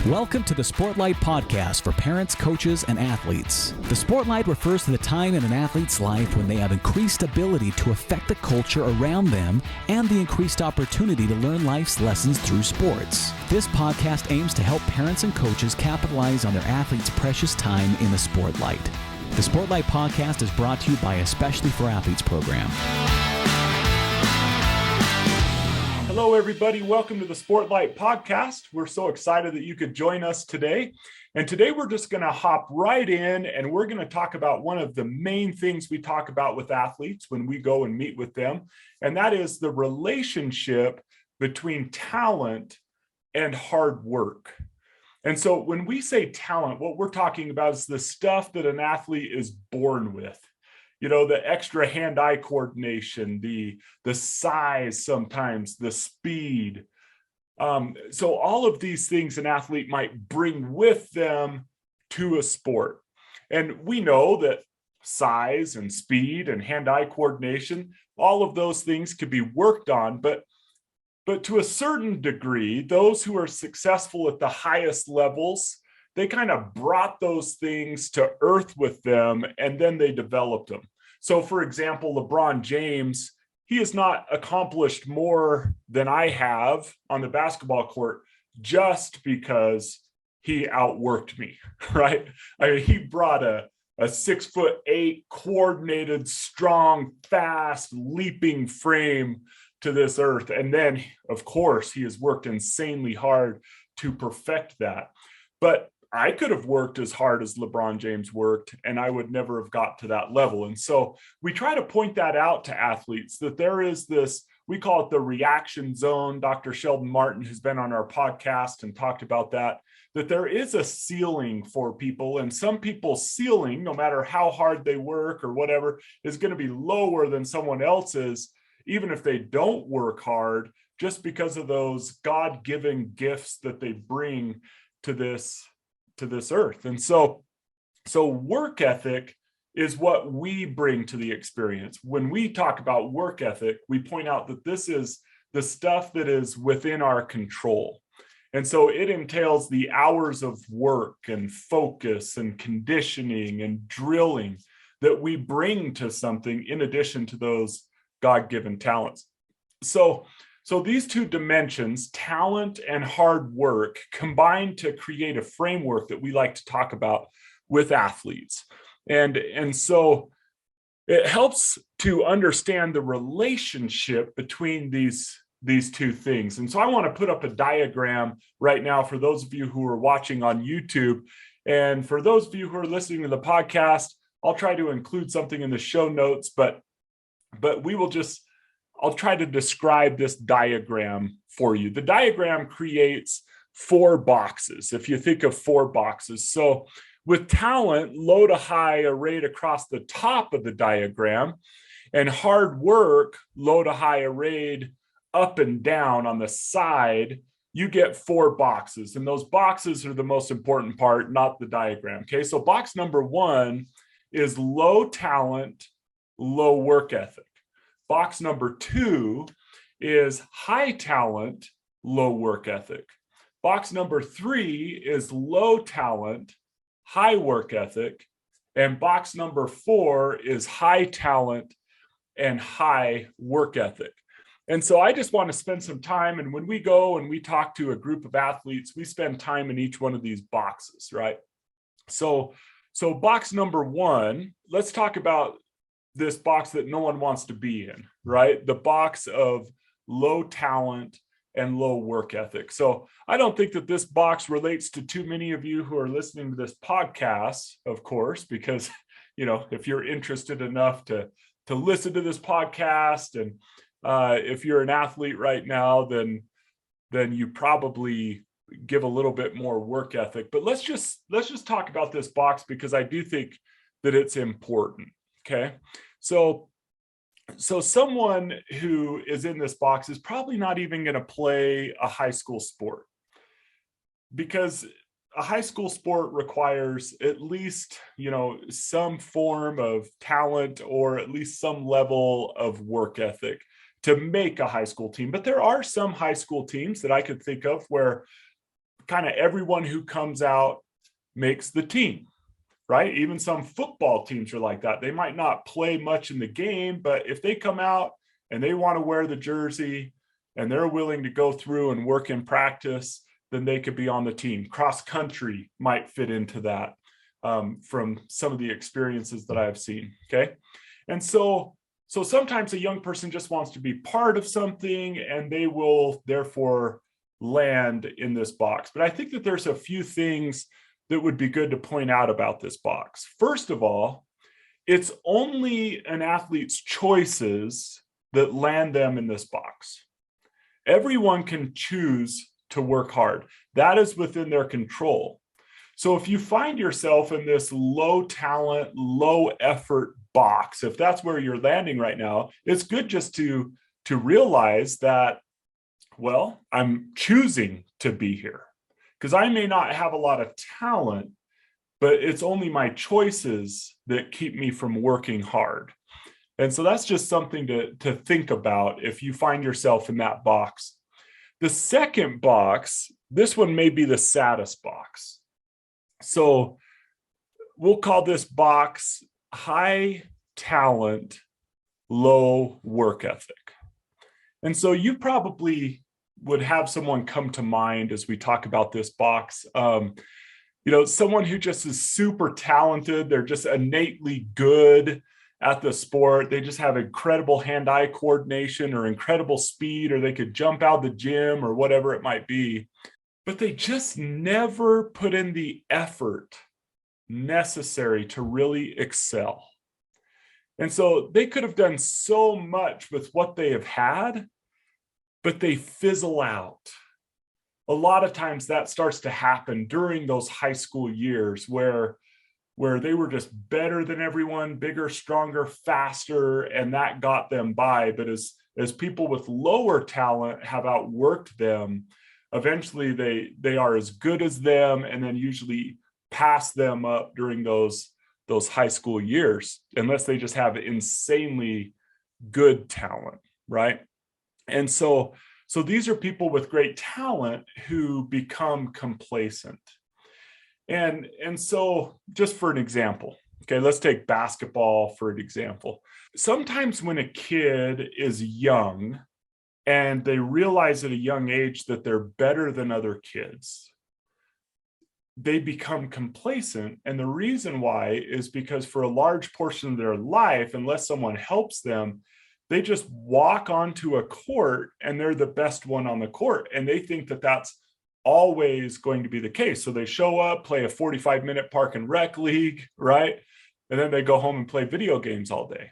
Welcome to the Sportlight podcast for parents, coaches, and athletes. The Sportlight refers to the time in an athlete's life when they have increased ability to affect the culture around them and the increased opportunity to learn life's lessons through sports. This podcast aims to help parents and coaches capitalize on their athletes' precious time in the Sportlight. The Sportlight podcast is brought to you by Especially for Athletes program. Hello, everybody. Welcome to the Sportlight podcast. We're so excited that you could join us today. And today we're just going to hop right in and we're going to talk about one of the main things we talk about with athletes when we go and meet with them. And that is the relationship between talent and hard work. And so when we say talent, what we're talking about is the stuff that an athlete is born with. You know, the extra hand-eye coordination, the size sometimes, the speed. So all of these things an athlete might bring with them to a sport. And we know that size and speed and hand-eye coordination, all of those things could be worked on, but to a certain degree, those who are successful at the highest levels, they kind of brought those things to earth with them and then they developed them. So for example, LeBron James, he has not accomplished more than I have on the basketball court just because he outworked me, right? I mean, he brought a 6'8" coordinated, strong, fast, leaping frame to this earth. And then, of course, he has worked insanely hard to perfect that. But I could have worked as hard as LeBron James worked, and I would never have got to that level. And so we try to point that out to athletes, that there is this, we call it the reaction zone. Dr. Sheldon Martin has been on our podcast and talked about that there is a ceiling for people, and some people's ceiling, no matter how hard they work or whatever, is going to be lower than someone else's, even if they don't work hard, just because of those God-given gifts that they bring to this earth. And so work ethic is what we bring to the experience. When we talk about work ethic, we point out that this is the stuff that is within our control. And so it entails the hours of work and focus and conditioning and drilling that we bring to something in addition to those God-given talents. So these two dimensions, talent and hard work, combine to create a framework that we like to talk about with athletes. And so it helps to understand the relationship between these two things. And so I want to put up a diagram right now for those of you who are watching on YouTube. And for those of you who are listening to the podcast, I'll try to include something in the show notes, but I'll try to describe this diagram for you. The diagram creates 4 boxes, if you think of 4 boxes. So with talent, low to high arrayed across the top of the diagram, and hard work, low to high arrayed up and down on the side, you get 4 boxes. And those boxes are the most important part, not the diagram. Okay, so box number 1 is low talent, low work ethic. Box number 2 is high talent, low work ethic. Box number 3 is low talent, high work ethic. And box number 4 is high talent and high work ethic. And so I just want to spend some time. And when we go and we talk to a group of athletes, we spend time in each one of these boxes, right? So box number 1, let's talk about this box that no one wants to be in, right? The box of low talent and low work ethic. So I don't think that this box relates to too many of you who are listening to this podcast, of course, because, you know, if you're interested enough to listen to this podcast, and if you're an athlete right now, then you probably give a little bit more work ethic. But let's just talk about this box because I do think that it's important. Okay, so someone who is in this box is probably not even going to play a high school sport, because a high school sport requires at least, you know, some form of talent or at least some level of work ethic to make a high school team. But there are some high school teams that I could think of where kind of everyone who comes out makes the team, right? Even some football teams are like that. They might not play much in the game, but if they come out and they want to wear the jersey and they're willing to go through and work in practice, then they could be on the team. Cross country might fit into that, from some of the experiences that I've seen. Okay. And so sometimes a young person just wants to be part of something, and they will therefore land in this box. But I think that there's a few things that would be good to point out about this box. First of all, it's only an athlete's choices that land them in this box. Everyone can choose to work hard. That is within their control. So if you find yourself in this low talent, low effort box, if that's where you're landing right now, it's good just to realize that, well, I'm choosing to be here because I may not have a lot of talent, but it's only my choices that keep me from working hard. And so that's just something to think about if you find yourself in that box. The second box, this one may be the saddest box. So we'll call this box high talent, low work ethic. And so you probably would have someone come to mind as we talk about this box. Someone who just is super talented. They're just innately good at the sport. They just have incredible hand-eye coordination or incredible speed, or they could jump out of the gym or whatever it might be. But they just never put in the effort necessary to really excel. And so they could have done so much with what they have had, but they fizzle out. A lot of times that starts to happen during those high school years where they were just better than everyone, bigger, stronger, faster, and that got them by. But as people with lower talent have outworked them, eventually they are as good as them, and then usually pass them up during those high school years, unless they just have insanely good talent, right? And so these are people with great talent who become complacent. And so just for an example, okay, let's take basketball for an example. Sometimes when a kid is young and they realize at a young age that they're better than other kids, they become complacent. And the reason why is because for a large portion of their life, unless someone helps them, they just walk onto a court and they're the best one on the court. And they think that that's always going to be the case. So they show up, play a 45-minute park and rec league, right? And then they go home and play video games all day.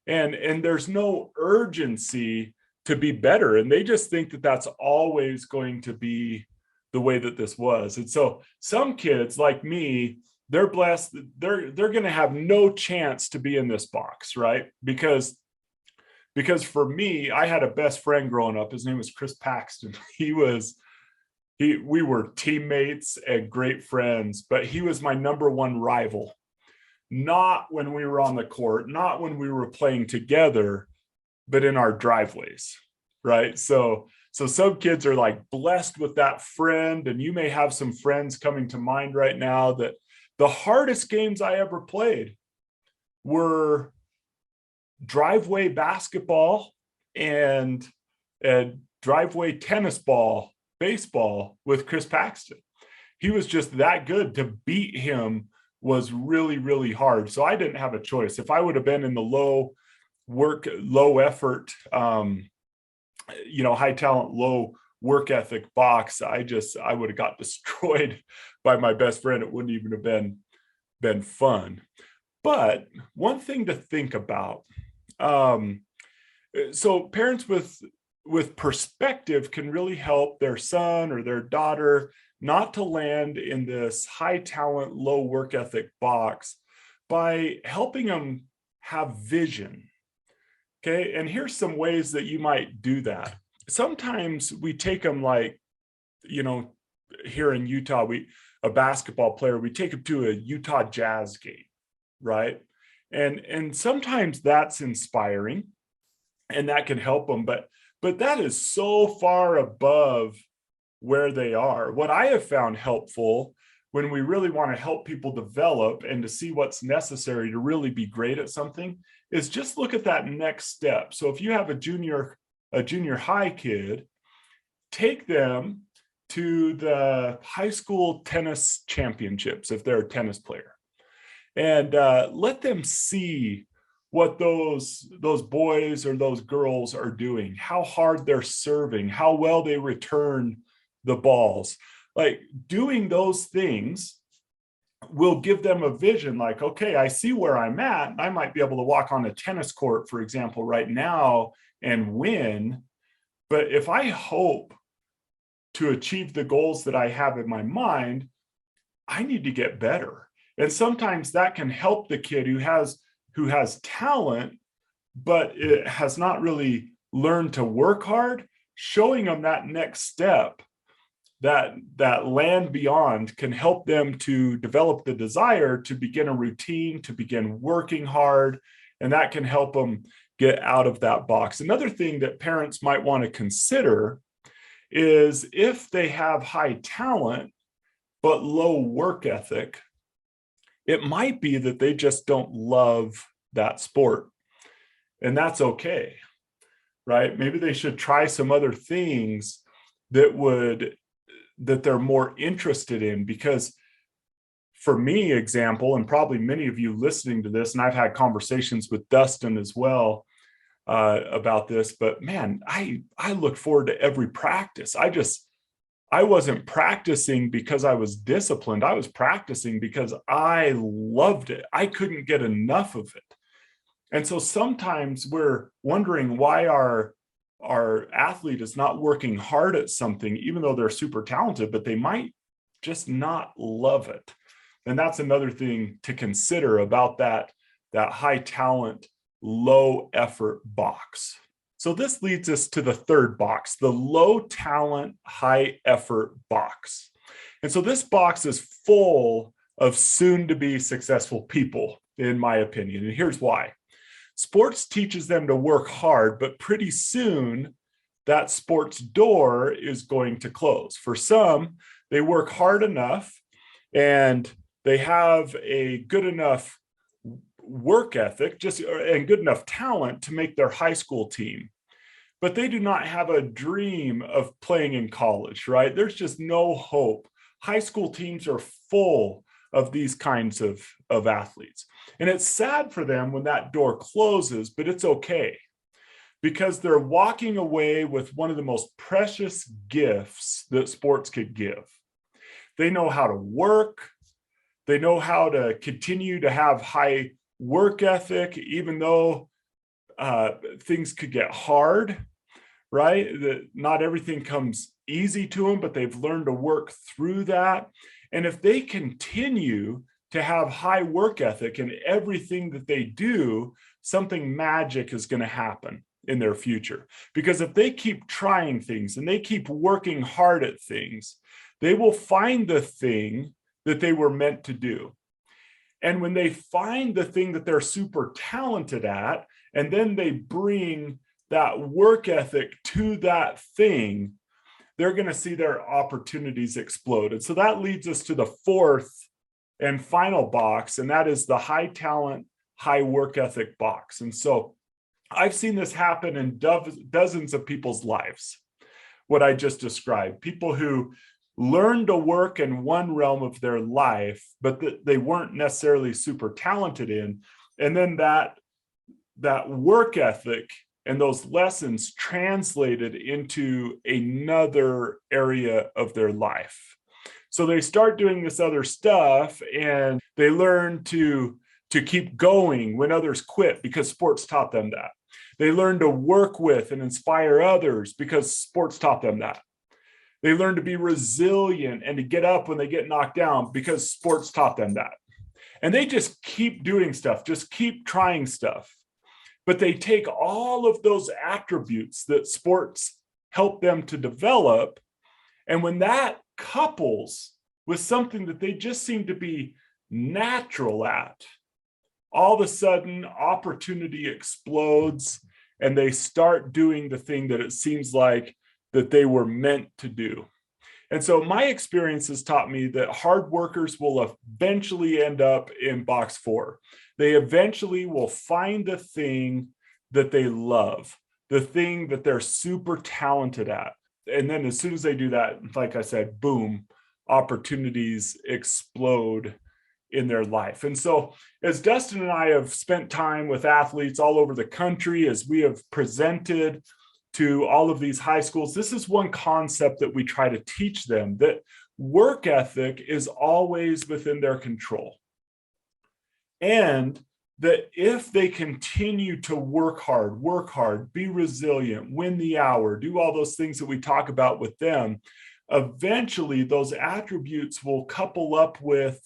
And there's no urgency to be better. And they just think that that's always going to be the way that this was. And so some kids like me, they're blessed. They're going to have no chance to be in this box, right? Because for me, I had a best friend growing up. His name was Chris Paxton. We were teammates and great friends, but he was my number one rival. Not when we were on the court, not when we were playing together, but in our driveways, right? So some kids are like blessed with that friend, and you may have some friends coming to mind right now that the hardest games I ever played were driveway basketball and driveway tennis ball, baseball with Chris Paxton. He was just that good. To beat him was really, really hard. So I didn't have a choice. If I would have been in the low effort, high talent, low work ethic box, I would have got destroyed by my best friend. It wouldn't even have been fun. But one thing to think about, so parents with perspective can really help their son or their daughter not to land in this high talent, low work ethic box by helping them have vision. Okay. And here's some ways that you might do that. Sometimes we take them here in Utah, a basketball player, we take him to a Utah Jazz game, right? And sometimes that's inspiring and that can help them, but that is so far above where they are. What I have found helpful when we really want to help people develop and to see what's necessary to really be great at something is just look at that next step. So if you have a junior high kid, take them to the high school tennis championships if they're a tennis player, and let them see what those boys or those girls are doing, how hard they're serving, how well they return the balls. Like, doing those things will give them a vision like, okay, I see where I'm at. I might be able to walk on a tennis court, for example, right now and win. But if I hope to achieve the goals that I have in my mind, I need to get better. And sometimes that can help the kid who has talent, but it has not really learned to work hard. Showing them that next step, that land beyond, can help them to develop the desire to begin a routine, to begin working hard, and that can help them get out of that box. Another thing that parents might want to consider is if they have high talent but low work ethic, it might be that they just don't love that sport. And that's okay, right? Maybe they should try some other things that they're more interested in. Because for me, example, and probably many of you listening to this, and I've had conversations with Dustin as well about this, but man, I look forward to every practice. I wasn't practicing because I was disciplined. I was practicing because I loved it. I couldn't get enough of it. And so sometimes we're wondering why our athlete is not working hard at something, even though they're super talented, but they might just not love it. And that's another thing to consider about that high talent, low effort box. So this leads us to the third box, the low talent, high effort box. And so this box is full of soon to be successful people, in my opinion. And here's why. Sports teaches them to work hard, but pretty soon that sports door is going to close. For some, they work hard enough and they have a good enough work ethic and good enough talent to make their high school team, but they do not have a dream of playing in college, right? There's just no hope. High school teams are full of these kinds of athletes. And it's sad for them when that door closes, but it's okay, because they're walking away with one of the most precious gifts that sports could give. They know how to work. They know how to continue to have high work ethic, even though things could get hard, right? That not everything comes easy to them, but they've learned to work through that. And if they continue to have high work ethic in everything that they do, something magic is going to happen in their future. Because if they keep trying things and they keep working hard at things, they will find the thing that they were meant to do. And when they find the thing that they're super talented at, and then they bring that work ethic to that thing, they're going to see their opportunities explode. And so that leads us to the fourth and final box, and that is the high talent, high work ethic box. And so I've seen this happen in dozens of people's lives, what I just described. People who learned to work in one realm of their life, but that they weren't necessarily super talented in. And then that work ethic and those lessons translated into another area of their life. So they start doing this other stuff and they learn to keep going when others quit, because sports taught them that. They learn to work with and inspire others because sports taught them that. They learn to be resilient and to get up when they get knocked down because sports taught them that. And they just keep doing stuff, just keep trying stuff. But they take all of those attributes that sports help them to develop, and when that couples with something that they just seem to be natural at, all of a sudden opportunity explodes and they start doing the thing that it seems like that they were meant to do. And so my experience has taught me that hard workers will eventually end up in box 4. They eventually will find the thing that they love, the thing that they're super talented at. And then as soon as they do that, like I said, boom, opportunities explode in their life. And so as Dustin and I have spent time with athletes all over the country, as we have presented to all of these high schools, this is one concept that we try to teach them, that work ethic is always within their control. And that if they continue to work hard, be resilient, win the hour, do all those things that we talk about with them, eventually those attributes will couple up with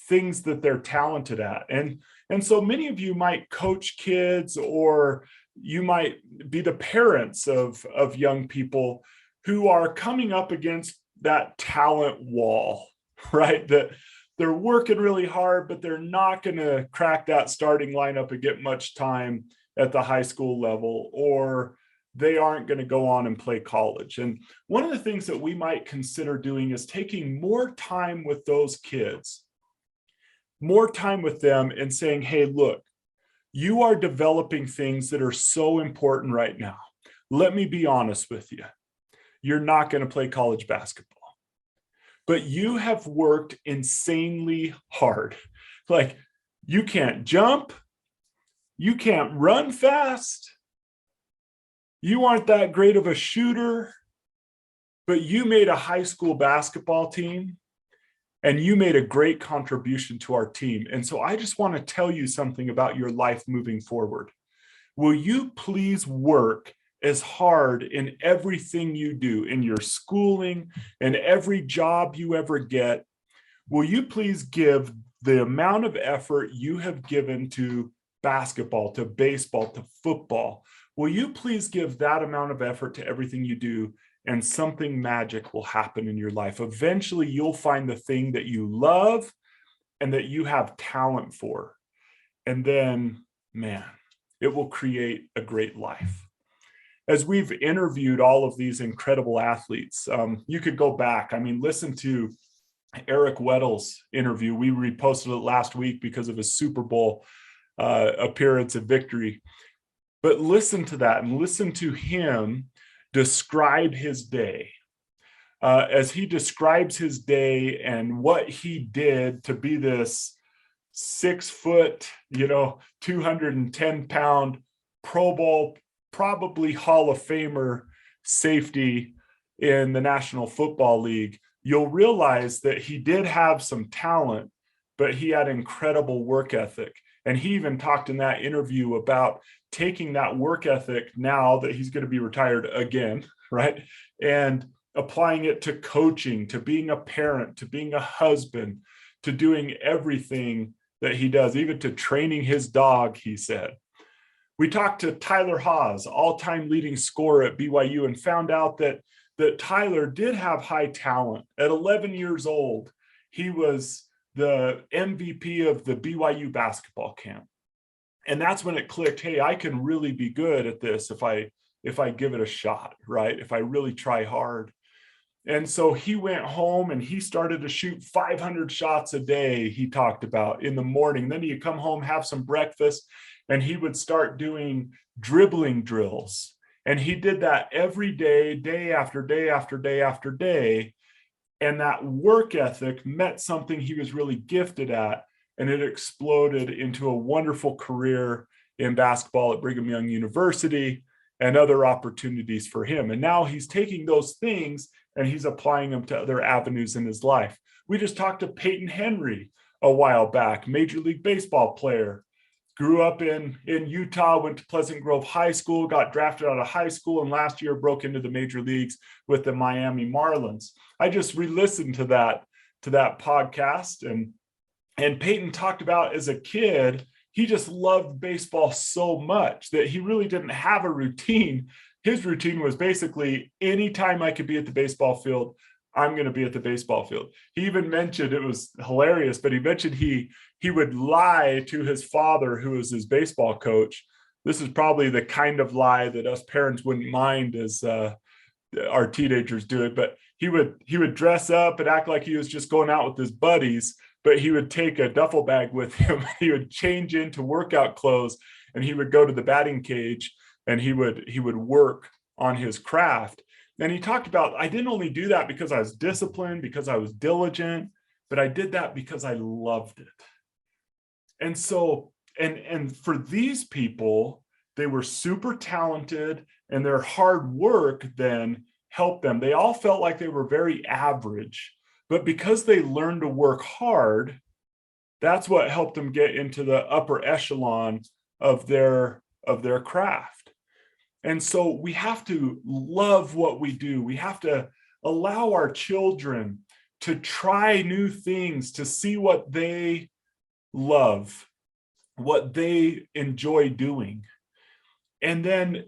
things that they're talented at. And so many of you might coach kids, or you might be the parents of young people who are coming up against that talent wall, right? That they're working really hard, but they're not going to crack that starting lineup and get much time at the high school level, or they aren't going to go on and play college. And one of the things that we might consider doing is taking more time with those kids, more time with them, and saying, hey, look, you are developing things that are so important right now. Let me be honest with you. You're not going to play college basketball, but you have worked insanely hard. Like, you can't jump, you can't run fast, you aren't that great of a shooter, but you made a high school basketball team and you made a great contribution to our team. And so I just want to tell you something about your life moving forward. Will you please work as hard in everything you do, in your schooling and every job you ever get? Will you please give the amount of effort you have given to basketball, to baseball, to football? Will you please give that amount of effort to everything you do, and something magic will happen in your life? Eventually, you'll find the thing that you love and that you have talent for. And then, man, it will create a great life. As we've interviewed all of these incredible athletes, you could go back. I mean, listen to Eric Weddle's interview. We reposted it last week because of his Super Bowl appearance and victory. But listen to that and listen to him describe his day. As he describes his day and what he did to be this 6 foot, 210 pound Pro Bowl, probably Hall of Famer safety in the National Football League, you'll realize that he did have some talent, but he had incredible work ethic. And he even talked in that interview about taking that work ethic, now that he's going to be retired again, right? And applying it to coaching, to being a parent, to being a husband, to doing everything that he does, even to training his dog, he said. We talked to Tyler Haws, all-time leading scorer at BYU, and found out that Tyler did have high talent. At 11 years old, he was the MVP of the BYU basketball camp. And that's when it clicked, hey, I can really be good at this if I give it a shot, right? If I really try hard. And so he went home and he started to shoot 500 shots a day, he talked about, in the morning. Then he'd come home, have some breakfast, and he would start doing dribbling drills. And he did that every day, day after day after day after day. And that work ethic met something he was really gifted at, and it exploded into a wonderful career in basketball at Brigham Young University and other opportunities for him. And now he's taking those things and he's applying them to other avenues in his life. We just talked to Peyton Henry a while back, Major League Baseball player, grew up in Utah, went to Pleasant Grove High School, got drafted out of high school, and last year broke into the major leagues with the Miami Marlins. I just re-listened to that podcast, and Peyton talked about, as a kid, he just loved baseball so much that he really didn't have a routine. His routine was basically, anytime I could be at the baseball field, I'm going to be at the baseball field. He even mentioned, it was hilarious, but he mentioned he would lie to his father, who was his baseball coach. This is probably the kind of lie that us parents wouldn't mind as our teenagers do it. But he would dress up and act like he was just going out with his buddies, but he would take a duffel bag with him. He would change into workout clothes and he would go to the batting cage and he would work on his craft. And he talked about, I didn't only do that because I was disciplined, because I was diligent, but I did that because I loved it. And so, and for these people, they were super talented and their hard work then helped them. They all felt like they were very average, but because they learned to work hard, that's what helped them get into the upper echelon of their craft. And so we have to love what we do. We have to allow our children to try new things, to see what they love, what they enjoy doing. And then,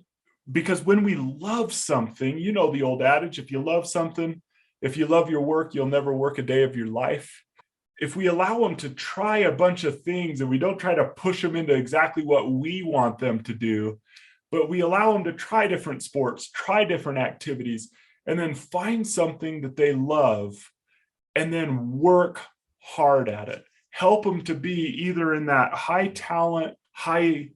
because when we love something, you know the old adage, if you love something, if you love your work, you'll never work a day of your life. If we allow them to try a bunch of things and we don't try to push them into exactly what we want them to do, but we allow them to try different sports, try different activities, and then find something that they love and then work hard at it. Help them to be either in that high talent, high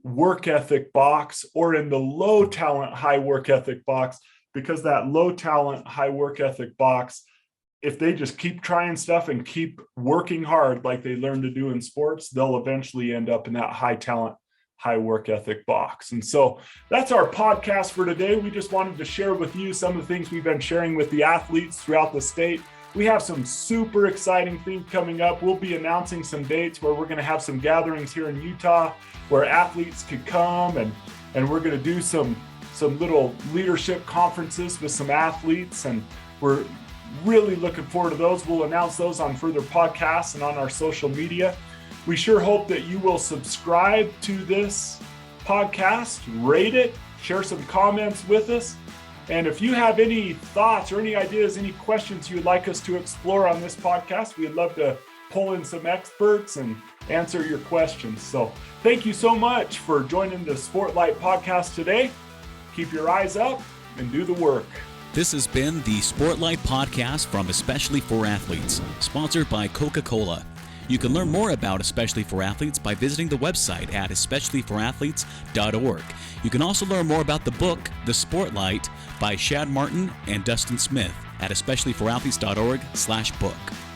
work ethic box or in the low talent, high work ethic box, because that low talent, high work ethic box, if they just keep trying stuff and keep working hard like they learn to do in sports, they'll eventually end up in that high talent, high work ethic box. And so that's our podcast for today. We just wanted to share with you some of the things we've been sharing with the athletes throughout the state. We have some super exciting things coming up. We'll be announcing some dates where we're going to have some gatherings here in Utah where athletes could come, and we're going to do some little leadership conferences with some athletes, and we're really looking forward to those. We'll announce those on further podcasts and on our social media. We sure hope that you will subscribe to this podcast, rate it, share some comments with us. And if you have any thoughts or any ideas, any questions you would like us to explore on this podcast, we'd love to pull in some experts and answer your questions. So thank you so much for joining the Sportlight podcast today. Keep your eyes up and do the work. This has been the Sportlight podcast from Especially for Athletes, sponsored by Coca-Cola. You can learn more about Especially for Athletes by visiting the website at especiallyforathletes.org. You can also learn more about the book, The Sportlight, by Shad Martin and Dustin Smith at especiallyforathletes.org/book.